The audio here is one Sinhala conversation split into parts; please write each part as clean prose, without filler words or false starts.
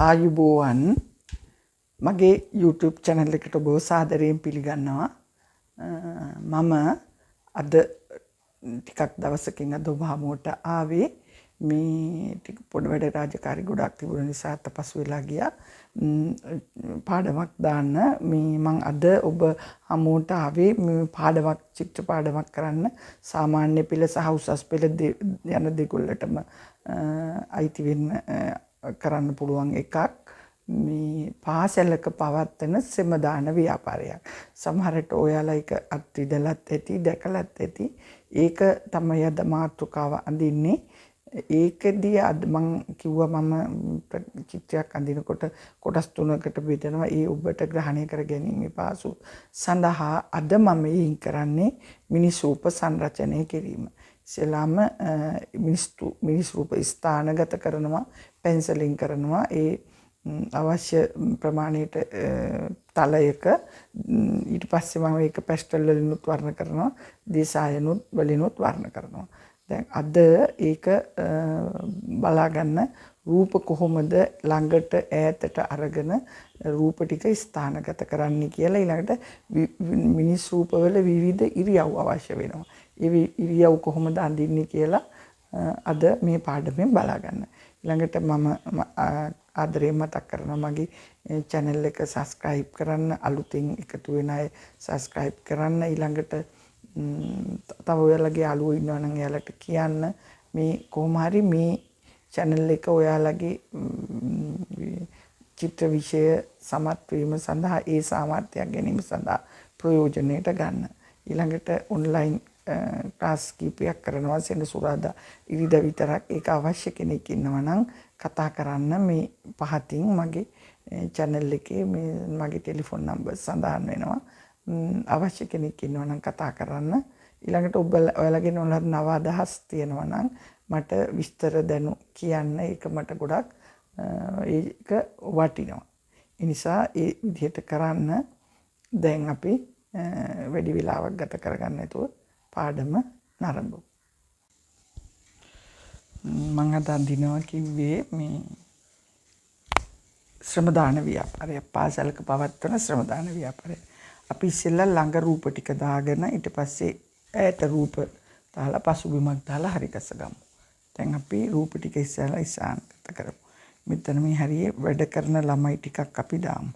ආයුබෝවන් මගේ YouTube channel එකට ඔබ සාදරයෙන් පිළිගන්නවා. මම අද ටිකක් දවසකින් අද ඔබ හමුවට ආවේ මේ ටික පොඩි වැඩ රාජකාරී ගොඩක් තිබුණ නිසා තපස් වෙලා ගියා. පාඩමක් දාන්න මේ මම අද ඔබ හමුවට ආවේ මේ පාඩමක් චිත්‍ර පාඩමක් කරන්න සාමාන්‍ය පෙළ සහ උසස් පෙළ යන දෙකොල්ලටම අයිති වෙන්න කරන්න පුළුවන් එකක් මේ පාසලක පවත්වන සෙමදාන ව්‍යාපාරයක්. සමහරට ඔයාලා ඒක අත්විඳලත් ඇති දැකලත් ඇති. ඒක තමයි අද මාතෘකාව අඳින්නේ. ඒකදී අද මම කිව්වා මම චිත්‍රයක් අඳිනකොට කොටස් තුනකට බෙදනවා. ඒ ඔබට ග්‍රහණය කර ගැනීම පාසු සඳහා අද මම ඊයින් කරන්නේ මිනිස් රූප සංරචනය කිරීම. ඉස්සෙල්ලාම මිනිස් රූප ස්ථානගත කරනවා, පැන්සලින් කරනවා. ඒ අවශ්‍ය ප්‍රමාණයට තලයක ඊට පස්සේ මම ඒක පැස්ටල් වලිනුත් වර්ණ කරනවා, දිසායනුත් වලිනුත් වර්ණ කරනවා. දැන් අද ඒක බලා ගන්න රූප කොහොමද ළඟට ඈතට අරගෙන රූප ටික ස්ථානගත කරන්න කියලා. ඊළඟට මිනිස් රූපවල විවිධ ඉරියව් අවශ්‍ය වෙනවා. ඒ ඉරියව් කොහොමද අඳින්නේ කියලා අද මේ පාඩමෙන් බලා ගන්න. ඊළඟට මම ආදරයෙන් මතක් කරනවා මගේ channel එක subscribe කරන්න, අලුතින් එකතු වෙන අය subscribe කරන්න. ඊළඟට තව ඔයාලගේ යාළුවෝ ඉන්නවා නම් එයාලට කියන්න මේ කොහොම හරි මේ channel එක ඔයාලගේ චිත්‍ර විෂය සමත් වීම සඳහා ඒ සාමර්ථ්‍යයක් ගැනීම සඳහා ප්‍රයෝජනයට ගන්න. ඊළඟට online ක්ලාස් කීපයක් කරනවා සෙනසුරාදා ඉරිදා විතරක්. ඒක අවශ්‍ය කෙනෙක් ඉන්නවා නම් කතා කරන්න මේ පහතින් මගේ channel එකේ මගේ ටෙලිෆෝන් නම්බර් සඳහන් වෙනවා. අවශ්‍ය කෙනෙක් ඉන්නවා නම් කතා කරන්න. ඊළඟට ඔයාලගේ නව අදහස් තියෙනවා නම් මට විස්තර දැනු කියන්න. ඒක මට ගොඩක් ඒක වටිනවා. ඒ නිසා ඒ විදිහට කරන්න. දැන් අපි වැඩි වෙලාවක් ගත කරගන්න නැතුව පාඩම නරඹමු. මම අද අඳිනවා කිව්වේ මේ ශ්‍රමදාන ව්‍යාපාරය. පාසලක පවත්වන ශ්‍රමදාන ව්‍යාපාරය. අපි ඉස්සෙල්ලා ළඟ රූප ටික දාගෙන ඊට පස්සේ ඈත රූප දාලා පසුබිමක් දාලා හරි ගස ගමු. දැන් අපි රූප ටික ඉස්සෙල්ලා ඉස්සාන්ත කරමු. මෙතන මේ හරියේ වැඩ කරන ළමයි ටිකක් අපි දාමු.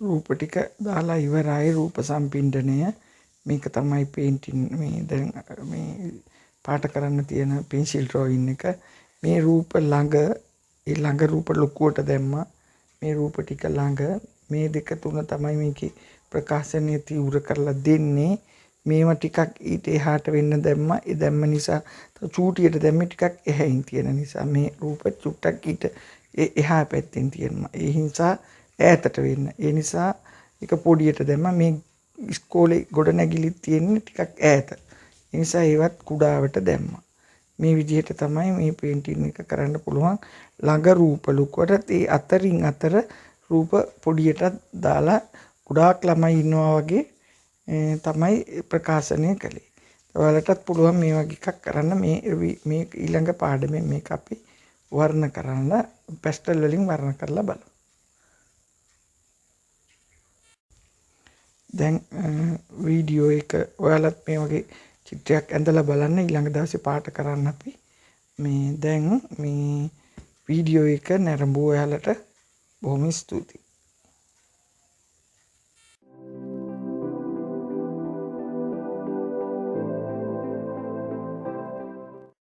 රූප ටික දාලා ඉවරයි. රූප සම්පින්ඩණය මේක තමයි පේන්ටින් මේ දැන් මේ පාට කරන්න තියෙන පෙන්සිල් ඩ්‍රොයින් එක. මේ රූප ළඟ ඒ ළඟ රූප ලොකුවට දැම්මා. මේ රූප ටික ළඟ මේ දෙක තුන තමයි මේකේ ප්‍රකාශනය තීව්‍ර කරලා දෙන්නේ. මේවා ටිකක් ඊට එහාට වෙන්න දැම්මා. ඒ දැම්ම නිසා චූටියට දැම්මේ ටිකක් එහැයින් තියෙන නිසා මේ රූප චුට්ටක් ඊට එහා පැත්තෙන් තියෙනවා. ඒ නිසා ඈතට වෙන්න. ඒ නිසා එක පොඩියට දැම්මා. මේ ඉස්කෝලේ ගොඩනැගිලි තියෙන්නේ ටිකක් ඈත. ඒ නිසා ඒවත් කුඩාවට දැම්මා. මේ විදිහට තමයි මේ පේන්ටින් එක කරන්න පුළුවන්. ළඟ රූප ලොකුවට ඒ අතරින් අතර රූප පොඩියට දාලා ගොඩාක් ළමයි ඉන්නවා වගේ තමයි ප්‍රකාශනය කළේ. ඔයාලටත් පුළුවන් මේ වගේ එකක් කරන්න. මේ ඊළඟ පාඩමේ මේක අපි වර්ණ කරන්න පැස්ටල් වලින් වර්ණ කරලා බලමු. දැන් වීඩියෝ එක ඔයාලත් මේ වගේ චිත්‍රයක් ඇඳලා බලන්න. ඊළඟ දවසේ පාට කරන්න අපි. මේ දැන් මේ වීඩියෝ එක නැරඹුව ඔයාලට බොහොම ස්තුතියි.